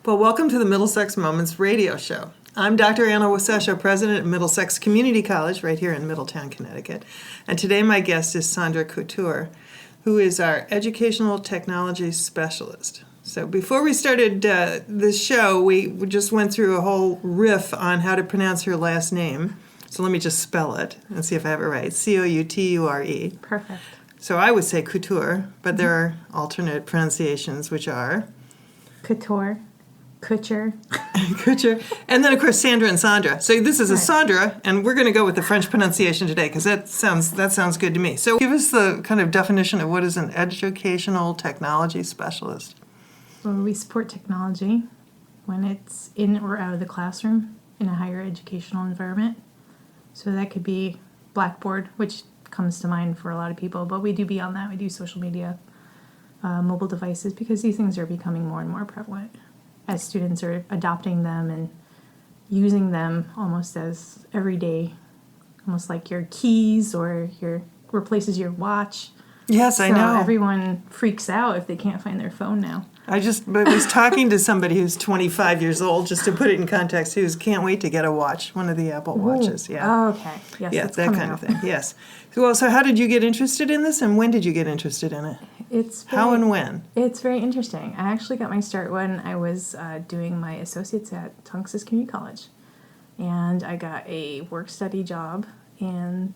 Well, welcome to the Middlesex Moments radio show. I'm Dr. Anna Wasesha, president of Middlesex Community College right here in Middletown, Connecticut. And today my guest is Sandra Couture, who is our educational technology specialist. So before we started this show, we just went through a whole riff on how to pronounce her last name. So let me just spell it and see if I have it right. Couture. Perfect. So I would say couture, but there are alternate pronunciations, which are Couture. Couture. And then, of course, Sandra and Sandra. So this is a Sandra, and we're going to go with the French pronunciation today because that sounds good to me. So give us the kind of definition of what is an educational technology specialist. Well, we support technology when it's in or out of the classroom in a higher educational environment. So that could be Blackboard, which comes to mind for a lot of people, but we do beyond that. We do social media, mobile devices, because these things are becoming more and more prevalent as students are adopting them and using them almost as everyday, almost like your keys or replaces your watch. Yes, I know. Everyone freaks out if they can't find their phone now. I was talking to somebody who's 25 years old, just to put it in context, who can't wait to get a watch, one of the Apple Watches. Yeah. Oh, okay. Yes, yeah, that kind of thing. Yes. Well, so how did you get interested in this, and when did you get interested in it? How and when? It's very interesting. I actually got my start when I was doing my associates at Tunxus Community College, and I got a work-study job in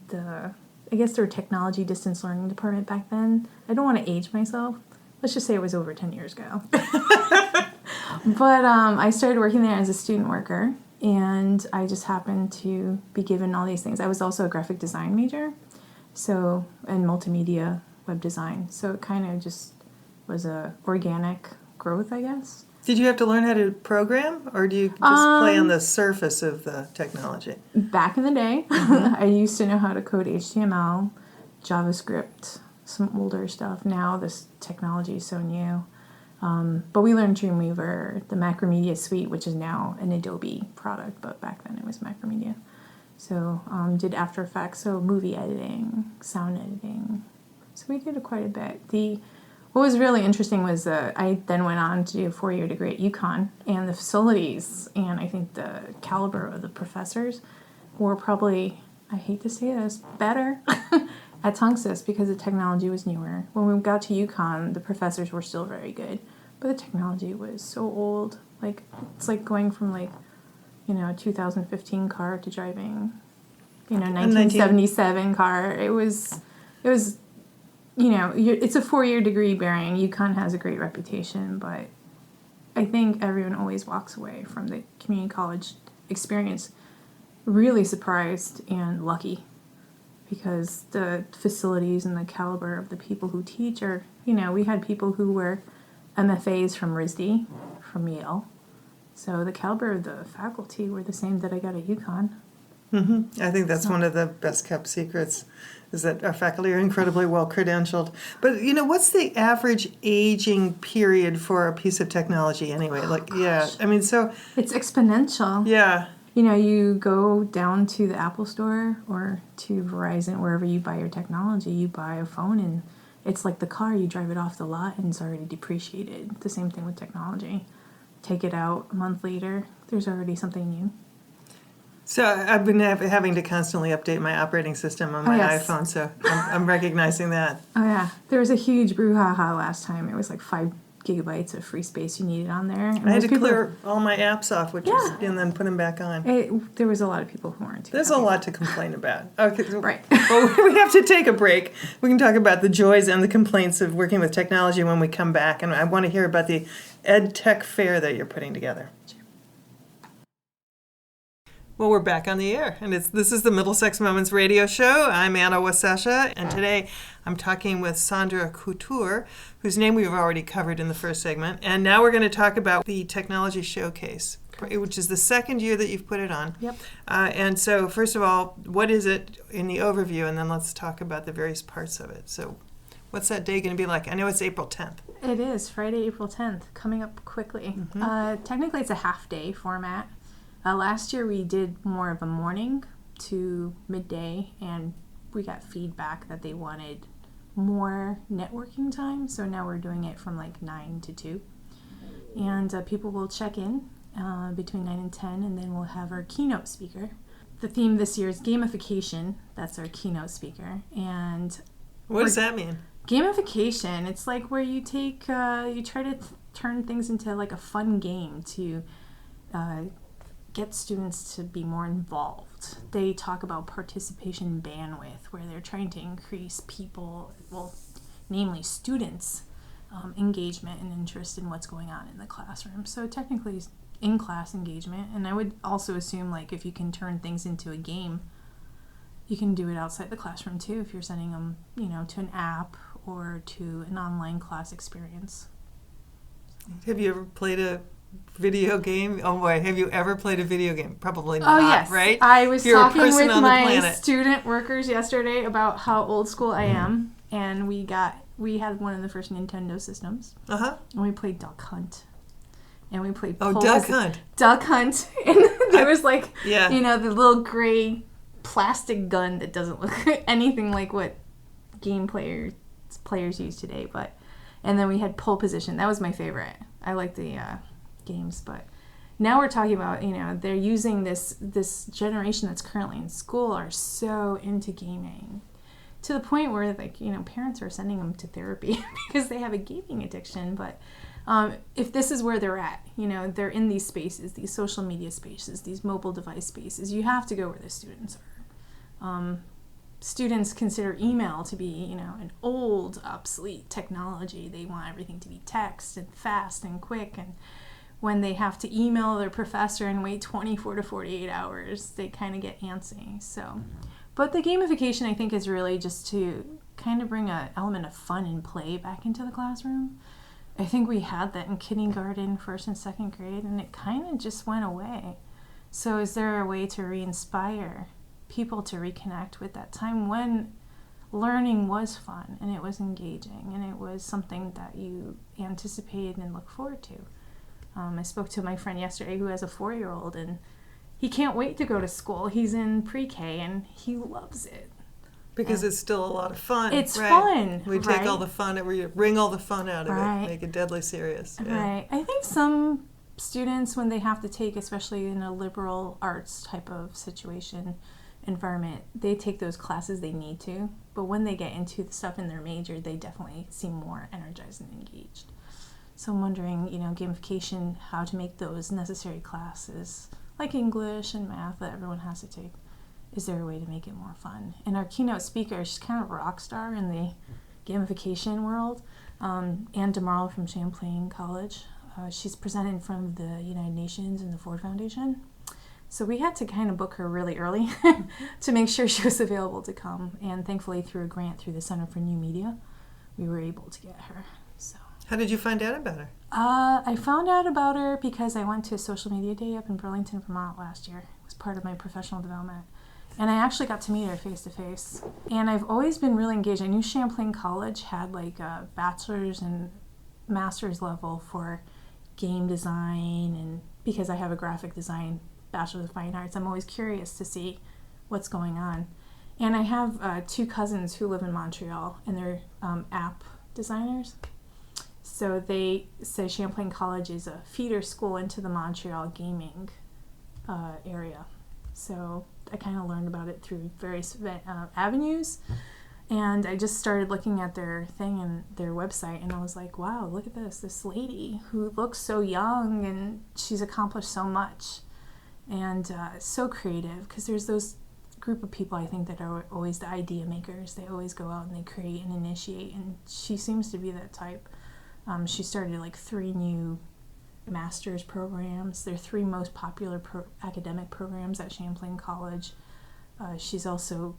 I guess their technology distance learning department back then. I don't want to age myself. Let's just say it was over 10 years ago. But I started working there as a student worker, and I just happened to be given all these things. I was also a graphic design major, and multimedia web design. So it kind of just was a organic growth, I guess. Did you have to learn how to program, or do you just play on the surface of the technology? Back in the day, I used to know how to code HTML, JavaScript, some older stuff. Now this technology is so new. But we learned Dreamweaver, the Macromedia suite, which is now an Adobe product, but back then it was Macromedia. So did After Effects, so movie editing, sound editing. So we did quite a bit. What was really interesting was I then went on to do a 4-year degree at UConn, and the facilities and I think the caliber of the professors were probably, I hate to say this, better at Tunxus because the technology was newer. When we got to UConn, the professors were still very good, but the technology was so old. Like, it's like going from a 2015 car to driving, 1977 car. It was. It's a 4-year degree bearing. UConn has a great reputation, but I think everyone always walks away from the community college experience really surprised and lucky because the facilities and the caliber of the people who teach are, we had people who were MFAs from RISD, from Yale. So the caliber of the faculty were the same that I got at UConn. Mm-hmm. I think that's one of the best kept secrets, is that our faculty are incredibly well credentialed. But what's the average aging period for a piece of technology anyway? So it's exponential. Yeah. You go down to the Apple Store or to Verizon, wherever you buy your technology, you buy a phone and it's like the car, you drive it off the lot and it's already depreciated. The same thing with technology. Take it out a month later, there's already something new. So I've been having to constantly update my operating system on my iPhone, so I'm recognizing that. Oh, yeah. There was a huge brouhaha last time. It was like 5 gigabytes of free space you needed on there. And I had to clear all my apps off, and then put them back on. There was a lot of people who weren't too There's happy. A lot to complain about. Okay, right. Well, we have to take a break. We can talk about the joys and the complaints of working with technology when we come back, and I want to hear about the Ed Tech Fair that you're putting together. Well, we're back on the air, and this is the Middlesex Moments radio show. I'm Anna Wasesha, and today I'm talking with Sandra Couture, whose name we've already covered in the first segment. And now we're going to talk about the Technology Showcase, which is the second year that you've put it on. Yep. And so, first of all, what is it in the overview, and then let's talk about the various parts of it. So, what's that day going to be like? I know it's April 10th. It is, Friday, April 10th, coming up quickly. Mm-hmm. Technically, it's a half-day format. Last year we did more of a morning to midday, and we got feedback that they wanted more networking time, so now we're doing it from 9 to 2. And people will check in between 9 and 10, and then we'll have our keynote speaker. The theme this year is gamification. That's our keynote speaker. And what does that mean? Gamification, it's like where you take, you try to turn things into like a fun game to get students to be more involved. They talk about participation bandwidth, where they're trying to increase people, well, namely students, engagement and interest in what's going on in the classroom. So technically in-class engagement, and I would also assume like if you can turn things into a game, you can do it outside the classroom too if you're sending them, to an app or to an online class experience. Have you ever played a video game? Oh boy, have you ever played a video game? Probably not, yes. right? I was You're talking with my planet. student workers yesterday about how old school I am, and we had one of the first Nintendo systems. And we played Duck Hunt. And we played Duck Hunt. Duck Hunt. And there was like, yeah. The little gray plastic gun that doesn't look anything like what game players use today. And then we had pole position. That was my favorite. I like the games, but now we're talking about, they're using this generation that's currently in school are so into gaming to the point where parents are sending them to therapy because they have a gaming addiction. But if this is where they're at, they're in these spaces, these social media spaces, these mobile device spaces, you have to go where the students are. Students consider email to be, an old, obsolete technology. They want everything to be text and fast and quick. And when they have to email their professor and wait 24 to 48 hours, they kind of get antsy. So, but the gamification, I think, is really just to kind of bring an element of fun and play back into the classroom. I think we had that in kindergarten, first and second grade, and it kind of just went away. So is there a way to re-inspire people to reconnect with that time when learning was fun and it was engaging and it was something that you anticipated and look forward to? I spoke to my friend yesterday who has a 4-year-old, and he can't wait to go to school. He's in pre-K and he loves it. Because it's still a lot of fun. It's right? fun. We take all the fun, we wring all the fun out of Right. it, make it deadly serious. Yeah. Right. I think some students, when they have to take, especially in a liberal arts type of situation, environment, they take those classes they need to. But when they get into the stuff in their major, they definitely seem more energized and engaged. So I'm wondering, gamification, how to make those necessary classes, like English and math that everyone has to take. Is there a way to make it more fun? And our keynote speaker, she's kind of a rock star in the gamification world. Anne DeMarle from Champlain College. She's presented in front of the United Nations and the Ford Foundation. So we had to kind of book her really early to make sure she was available to come. And thankfully, through a grant through the Center for New Media, we were able to get her. So. How did you find out about her? I found out about her because I went to a social media day up in Burlington, Vermont last year. It was part of my professional development. And I actually got to meet her face to face. And I've always been really engaged. I knew Champlain College had like a bachelor's and master's level for game design, and because I have a graphic design bachelor's of fine arts, I'm always curious to see what's going on. And I have 2 cousins who live in Montreal, and they're app designers. So they say Champlain College is a feeder school into the Montreal gaming area. So I kind of learned about it through various avenues. And I just started looking at their thing and their website, and I was like, wow, look at this lady who looks so young, and she's accomplished so much. And so creative, because there's those group of people, I think, that are always the idea makers. They always go out and they create and initiate, and she seems to be that type. She started like 3 new master's programs. They're 3 most popular academic programs at Champlain College. She's also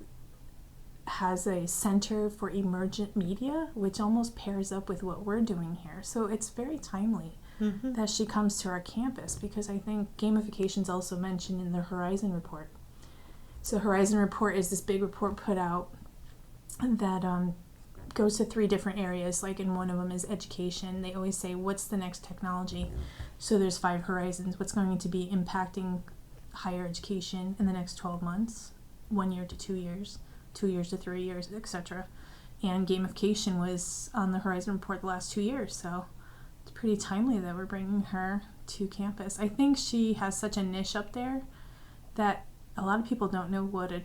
has a center for emergent media, which almost pairs up with what we're doing here. So it's very timely that she comes to our campus, because I think gamification is also mentioned in the Horizon Report. So Horizon Report is this big report put out that goes to 3 different areas. Like in one of them is education. They always say, what's the next technology? So there's 5 horizons. What's going to be impacting higher education in the next 12 months, 1 year to 2 years, 2 years to 3 years, etc. And gamification was on the Horizon Report the last 2 years. So it's pretty timely that we're bringing her to campus. I think she has such a niche up there that a lot of people don't know what a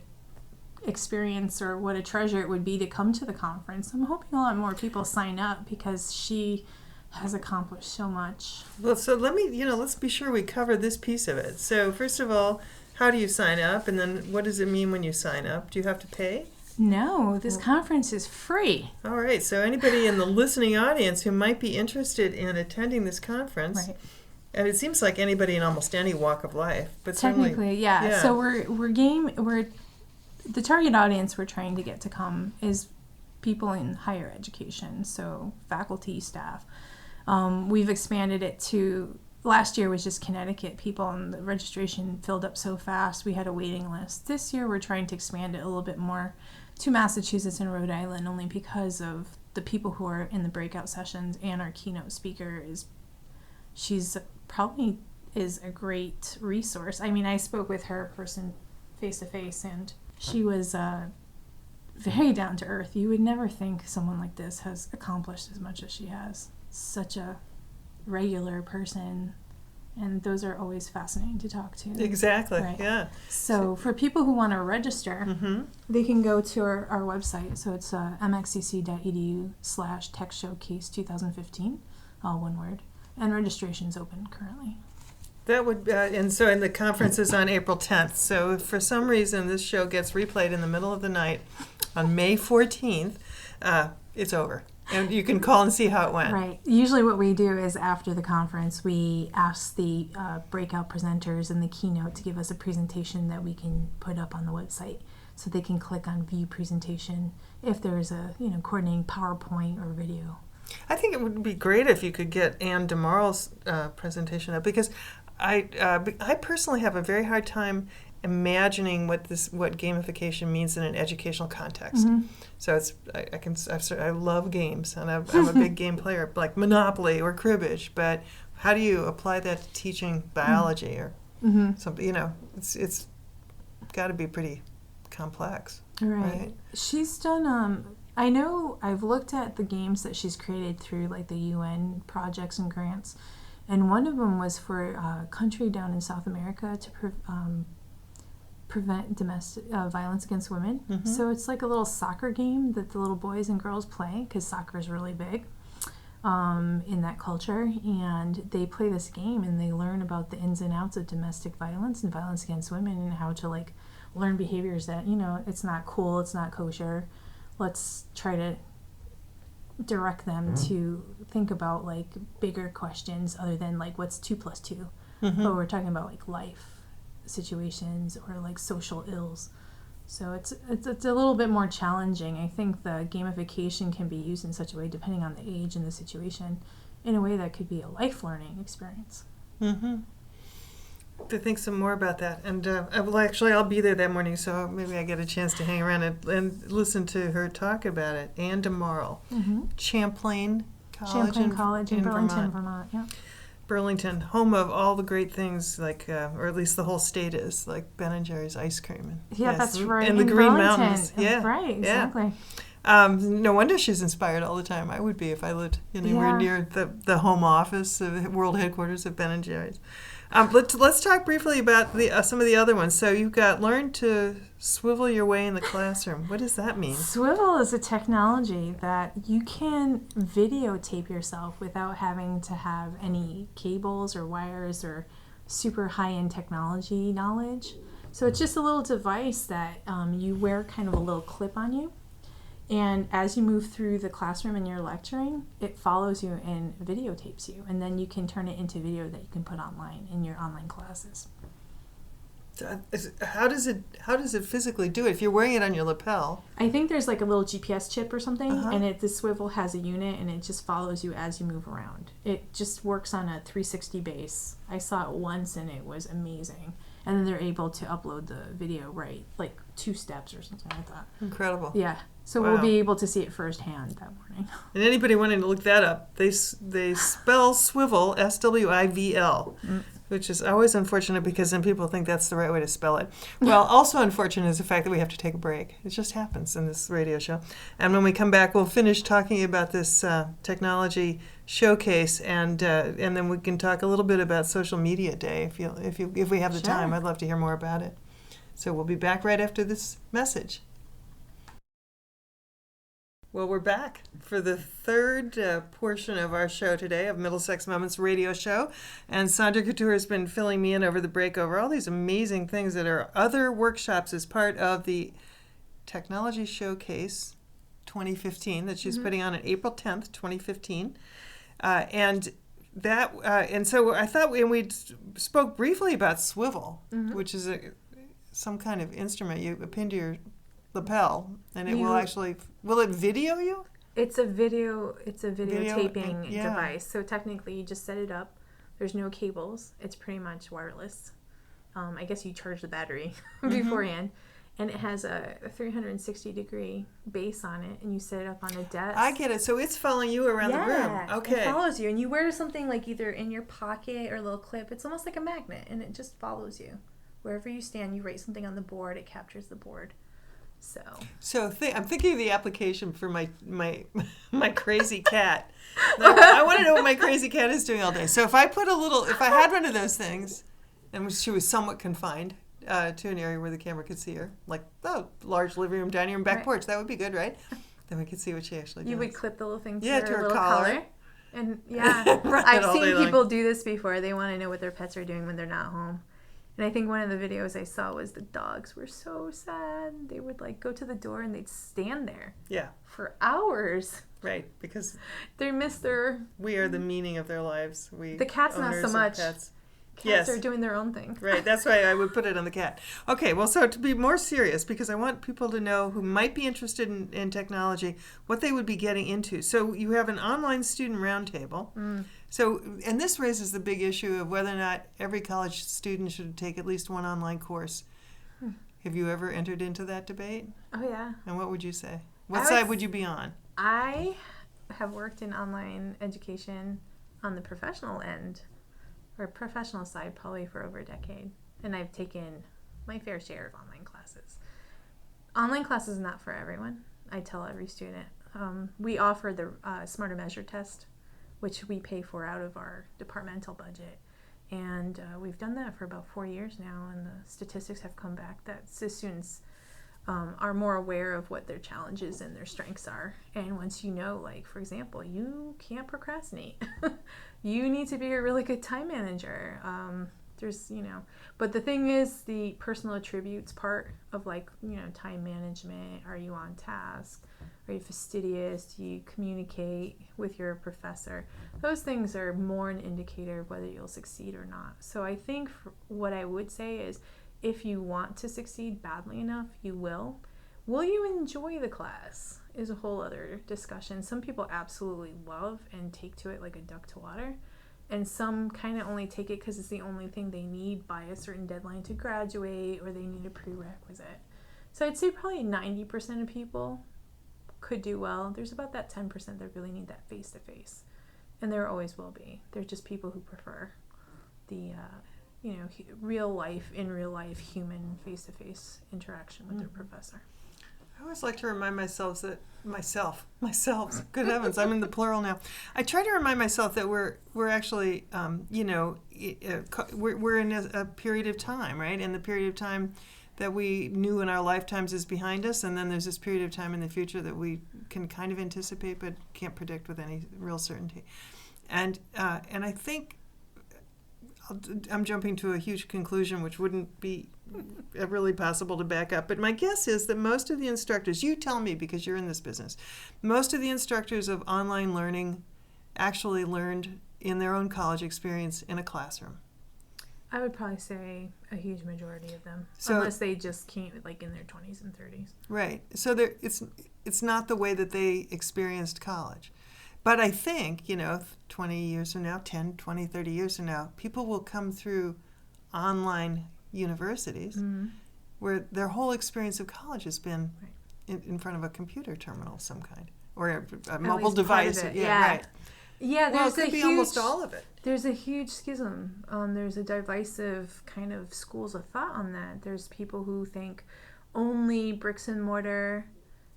experience or what a treasure it would be to come to the conference. I'm hoping a lot more people sign up because she has accomplished so much. Well, so let's be sure we cover this piece of it. So first of all, how do you sign up? And then what does it mean when you sign up? Do you have to pay? No, this conference is free. All right. So anybody in the listening audience who might be interested in attending this conference, Right. and it seems like anybody in almost any walk of life, but Technically, yeah. So we're the target audience we're trying to get to come is people in higher education, so faculty, staff. We've expanded it to, last year was just Connecticut people, and the registration filled up so fast we had a waiting list. This year we're trying to expand it a little bit more to Massachusetts and Rhode Island, only because of the people who are in the breakout sessions, and our keynote speaker she's probably is a great resource. I mean, I spoke with her person face to face, and she was very down to earth. You would never think someone like this has accomplished as much as she has. Such a regular person, and those are always fascinating to talk to. Exactly, Right. yeah. So for people who want to register, Mm-hmm. they can go to our website. So it's mxcc.edu/techshowcase2015, all one word. And registration's open currently. That would, and the conference is on April 10th. So if for some reason this show gets replayed in the middle of the night on May 14th, it's over. And you can call and see how it went. Right. Usually what we do is after the conference, we ask the breakout presenters and the keynote to give us a presentation that we can put up on the website. So they can click on view presentation if there's a, coordinating PowerPoint or video. I think it would be great if you could get Anne DeMarle's presentation up, because I personally have a very hard time imagining what gamification means in an educational context. Mm-hmm. So I love games, and I'm a big game player, like Monopoly or cribbage. But how do you apply that to teaching biology or something? It's got to be pretty complex. Right. She's done. I know I've looked at the games that she's created through like the UN projects and grants, and one of them was for a country down in South America to prevent domestic violence against women. Mm-hmm. So it's like a little soccer game that the little boys and girls play, because soccer is really big in that culture, and they play this game and they learn about the ins and outs of domestic violence and violence against women, and how to like learn behaviors that it's not cool, it's not kosher. Let's try to direct them to think about like bigger questions other than like what's 2 + 2. Mm-hmm. But we're talking about like life situations or like social ills. So it's a little bit more challenging. I think the gamification can be used in such a way, depending on the age and the situation, in a way that could be a life learning experience. Mm-hmm. To think some more about that. And I'll be there that morning, so maybe I get a chance to hang around and listen to her talk about it. Anne DeMarle, Champlain College in Vermont. Burlington, Vermont. Yeah. Burlington, home of all the great things, like, or at least the whole state is, like Ben & Jerry's ice cream. Yes, that's right. And the Green Burlington. Mountains. Yeah. Right, exactly. Yeah. No wonder she's inspired all the time. I would be if I lived anywhere near the home office, the world headquarters of Ben & Jerry's. Let's talk briefly about some of the other ones. So you've got learn to swivel your way in the classroom. What does that mean? Swivel is a technology that you can videotape yourself without having to have any cables or wires or super high-end technology knowledge. So it's just a little device that you wear kind of a little clip on you. And as you move through the classroom and you're lecturing, it follows you and videotapes you. And then you can turn it into video that you can put online in your online classes. How does it physically do it? If you're wearing it on your lapel? I think there's like a little GPS chip or something, and the swivel has a unit, and it just follows you as you move around. It just works on a 360 base. I saw it once, and it was amazing. And then they're able to upload the video like 2 steps or something like that. Incredible. Yeah. So we'll be able to see it firsthand that morning. And anybody wanting to look that up, they spell swivel, SWIVL, which is always unfortunate because then people think that's the right way to spell it. Well, also unfortunate is the fact that we have to take a break. It just happens in this radio show. And when we come back, we'll finish talking about this technology showcase, and then we can talk a little bit about Social Media Day if we have the Sure. time. I'd love to hear more about it. So we'll be back right after this message. Well, we're back for the third portion of our show today, of Middlesex Moments radio show. And Sandra Couture has been filling me in over the break over all these amazing things that are other workshops as part of the Technology Showcase 2015 that she's putting on April 10th, 2015. And so I thought, and we spoke briefly about swivel, which is some kind of instrument you pin to your lapel, and it will it video you? It's a video taping yeah. device. So technically you just set it up. There's no cables. It's pretty much wireless. I guess you charge the battery beforehand. And it has a 360-degree base on it, and you set it up on a desk. I get it. So it's following you around the room. Okay. It follows you, and you wear something like either in your pocket or a little clip. It's almost like a magnet, and it just follows you. Wherever you stand, you write something on the board, it captures the board. So I'm thinking of the application for my crazy cat. Like, I want to know what my crazy cat is doing all day. So if I had one of those things, and she was somewhat confined to an area where the camera could see her, like large living room, dining room, back porch, that would be good, right? Then we could see what she actually does. You would clip the little thing to to her her little collar. And I've all day seen long. people do this before. They want to know what their pets are doing when they're not home. And I think one of the videos I saw was the dogs were so sad. They would go to the door and they'd stand there for hours. Right, because they miss we are the meaning of their lives. The cat's not so much. Cats are doing their own thing. Right, that's why I would put it on the cat. Okay, well, so to be more serious, because I want people to know who might be interested in technology, what they would be getting into. So you have an online student roundtable. So, and this raises the big issue of whether or not every college student should take at least one online course. Have you ever entered into that debate? Oh, yeah. And what would you say? What side would you be on? I have worked in online education on the professional end, or professional side, probably for over a decade. And I've taken my fair share of online classes. Online classes is not for everyone. I tell every student. We offer the Smarter Measure test, which we pay for out of our departmental budget. And we've done that for about 4 years now, and the statistics have come back that students are more aware of what their challenges and their strengths are. And once you know, for example, you can't procrastinate. You need to be a really good time manager. But the thing is, the personal attributes part of time management. Are you on task? Are you fastidious? Do you communicate with your professor? Those things are more an indicator of whether you'll succeed or not. So I think what I would say is, if you want to succeed badly enough, you will. Will you enjoy the class is a whole other discussion. Some people absolutely love and take to it like a duck to water. And some kind of only take it because it's the only thing they need by a certain deadline to graduate, or they need a prerequisite. So I'd say probably 90% of people could do well. There's about that 10% that really need that face-to-face. And there always will be. They're just people who prefer the real life human face-to-face interaction with their professor. I always like to remind myself that good heavens, I'm in the plural now. I try to remind myself that we're actually we're in a period of time, right? And the period of time that we knew in our lifetimes is behind us, and then there's this period of time in the future that we can kind of anticipate but can't predict with any real certainty. And I think I'm jumping to a huge conclusion, which wouldn't be really possible to back up. But my guess is that most of the instructors, you tell me because you're in this business, most of the instructors of online learning actually learned in their own college experience in a classroom. I would probably say a huge majority of them, unless they just came in their 20s and 30s. Right. So it's not the way that they experienced college. But I think, 20 years from now, 10, 20, 30 years from now, people will come through online universities where their whole experience of college has been in front of a computer terminal of some kind, or a mobile device. Right. Yeah, there's it could be almost all of it. There's a huge schism. There's a divisive kind of schools of thought on that. There's people who think only bricks and mortar,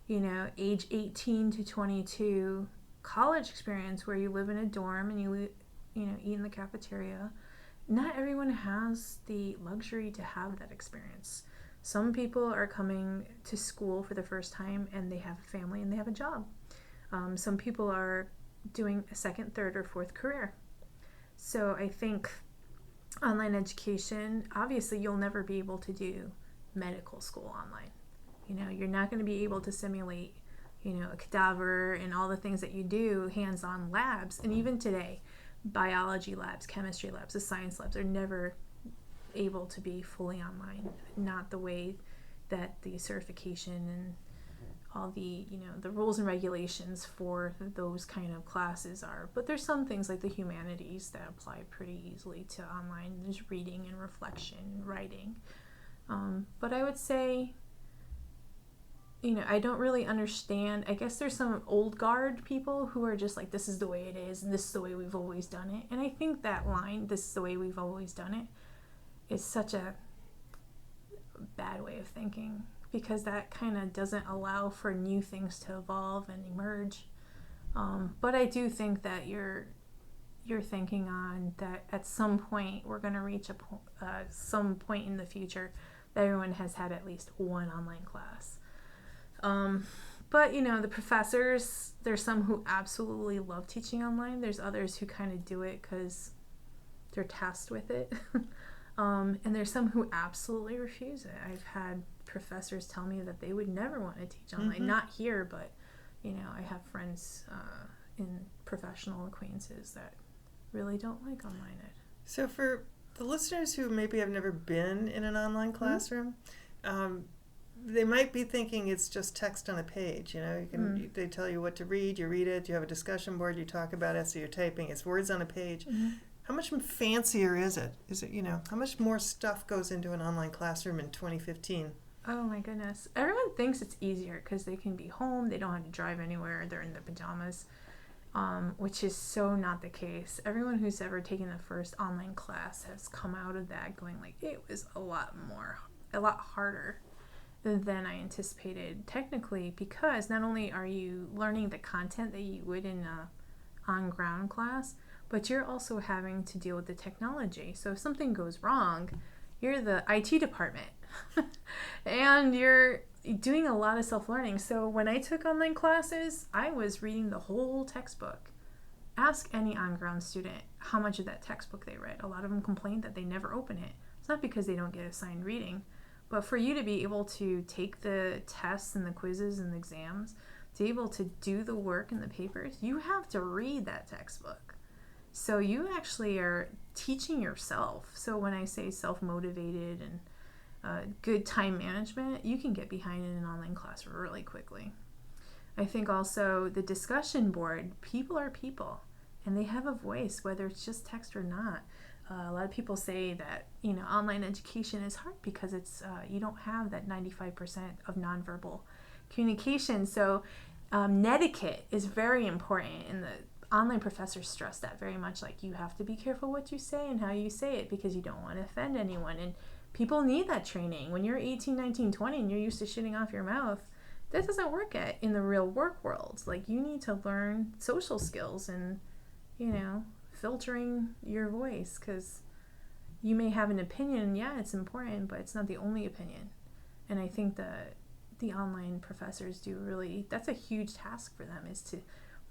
age 18 to 22 college experience where you live in a dorm and you know, eat in the cafeteria, not everyone has the luxury to have that experience. Some people are coming to school for the first time and they have a family and they have a job. Some people are doing a second, third, or fourth career. So I think online education, obviously you'll never be able to do medical school online. You know, you're not going to be able to simulate, you know, a cadaver and all the things that you do hands-on labs. And even today, biology labs, chemistry labs, the science labs are never able to be fully online. Not the way that the certification and all the, you know, the rules and regulations for those kind of classes are. But there's some things like the humanities that apply pretty easily to online. There's reading and reflection, writing. But I would say, you know, I don't really understand. I guess there's some old guard people who are just like, this is the way it is and this is the way we've always done it. And I think that line, this is the way we've always done it, is such a bad way of thinking, because that kind of doesn't allow for new things to evolve and emerge. But I do think that you're thinking on that at some point we're going to reach some point in the future that everyone has had at least one online class. But, you know, the professors, there's some who absolutely love teaching online. There's others who kind of do it because they're tasked with it. And there's some who absolutely refuse it. I've had professors tell me that they would never want to teach online. Mm-hmm. Not here, but, you know, I have friends in professional acquaintances that really don't like online ed. So for the listeners who maybe have never been in an online classroom, they might be thinking it's just text on a page. You know, they tell you what to read, you read it, you have a discussion board, you talk about it, so you're typing. It's words on a page. Mm-hmm. How much fancier is it? Is it, you know, how much more stuff goes into an online classroom in 2015? Oh my goodness. Everyone thinks it's easier because they can be home, they don't have to drive anywhere, they're in their pajamas, which is so not the case. Everyone who's ever taken the first online class has come out of that going like, it was a lot harder than I anticipated technically, because not only are you learning the content that you would in a on-ground class, but you're also having to deal with the technology. So if something goes wrong, you're the IT department and you're doing a lot of self-learning. So when I took online classes, I was reading the whole textbook. Ask any on-ground student how much of that textbook they read. A lot of them complain that they never open it. It's not because they don't get assigned reading, but for you to be able to take the tests and the quizzes and the exams, to be able to do the work and the papers, you have to read that textbook. So you actually are teaching yourself. So when I say self-motivated and good time management, you can get behind in an online class really quickly. I think also the discussion board, people are people, and they have a voice, whether it's just text or not. A lot of people say that, you know, online education is hard because it's you don't have that 95% of nonverbal communication. So netiquette is very important, and the online professors stress that very much. Like, you have to be careful what you say and how you say it because you don't want to offend anyone. And people need that training. When you're 18, 19, 20 and you're used to shitting off your mouth, that doesn't work in the real work world. Like, you need to learn social skills and, you know, filtering your voice, because you may have an opinion. Yeah, it's important, but it's not the only opinion. And I think that the online professors do really, that's a huge task for them, is to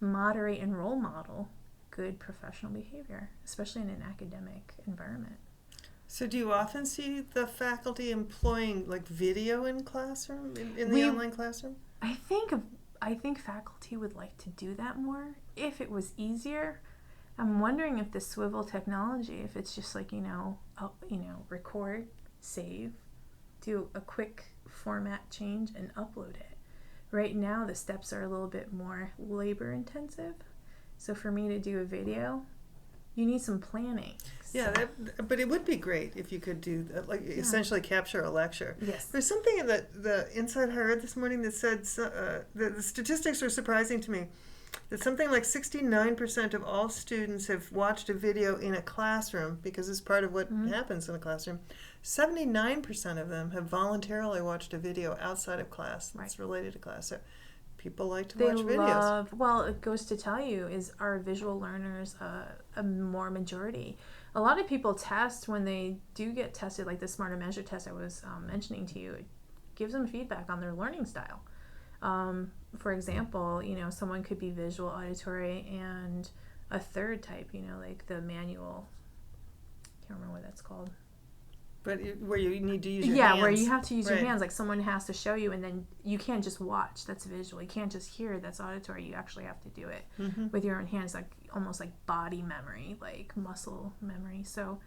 moderate and role model good professional behavior, especially in an academic environment. So do you often see the faculty employing like video in classroom, in the online classroom? I think faculty would like to do that more if it was easier. I'm wondering if the swivel technology, if it's just like, record, save, do a quick format change and upload it. Right now the steps are a little bit more labor intensive. So for me to do a video, you need some planning. Yeah, but it would be great if you could do essentially capture a lecture. Yes. There's something in the Inside I read this morning that said the statistics are surprising to me. That something like 69% of all students have watched a video in a classroom, because it's part of what happens in a classroom. 79% of them have voluntarily watched a video outside of class that's related to class. So People like to They watch videos. well, it goes to tell you, is our visual learners a more majority? A lot of people test when they do get tested, like the Smarter Measure test I was mentioning to you. It gives them feedback on their learning style. For example, someone could be visual, auditory, and a third type, like the manual. Can't remember what that's called. But where you need to use your hands. Yeah, where you have to use your Right. hands. Like someone has to show you, and then you can't just watch. That's visual. You can't just hear. That's auditory. You actually have to do it with your own hands, like almost like body memory, like muscle memory. So,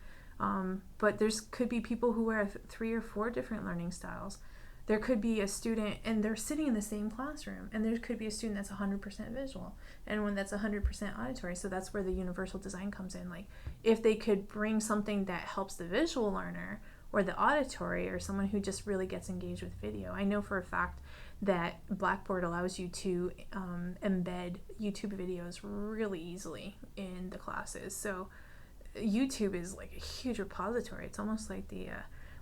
but could be people who have 3 or 4 different learning styles. There could be a student, and they're sitting in the same classroom, and there could be a student that's 100% visual, and one that's 100% auditory. So that's where the universal design comes in. Like, if they could bring something that helps the visual learner or the auditory, or someone who just really gets engaged with video. I know for a fact that Blackboard allows you to embed YouTube videos really easily in the classes. So YouTube is like a huge repository. It's almost like the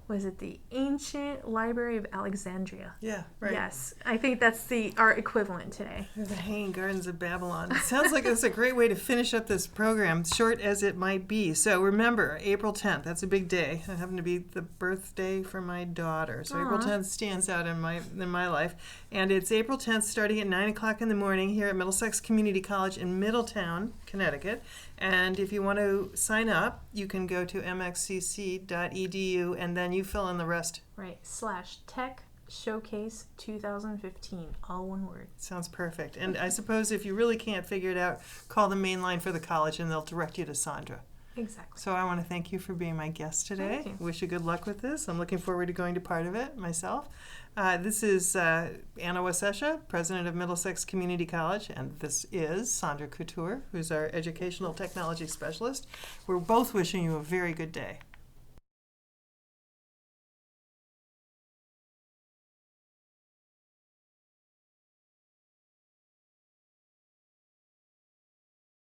the Ancient Library of Alexandria? Yeah, right. Yes, I think that's our equivalent today. The Hanging Gardens of Babylon. It sounds like it's a great way to finish up this program, short as it might be. So remember, April 10th, that's a big day. It happened to be the birthday for my daughter. So April 10th stands out in my life. And it's April 10th starting at 9 o'clock in the morning here at Middlesex Community College in Middletown, Connecticut. And if you want to sign up, you can go to mxcc.edu and then you fill in the rest. Right, /Tech Showcase 2015, all one word. Sounds perfect. And I suppose if you really can't figure it out, call the main line for the college and they'll direct you to Sandra. Exactly. So I want to thank you for being my guest today. Thank you. Wish you good luck with this. I'm looking forward to going to part of it myself. This is Anna Wasesha, president of Middlesex Community College, and this is Sandra Couture, who's our educational technology specialist. We're both wishing you a very good day.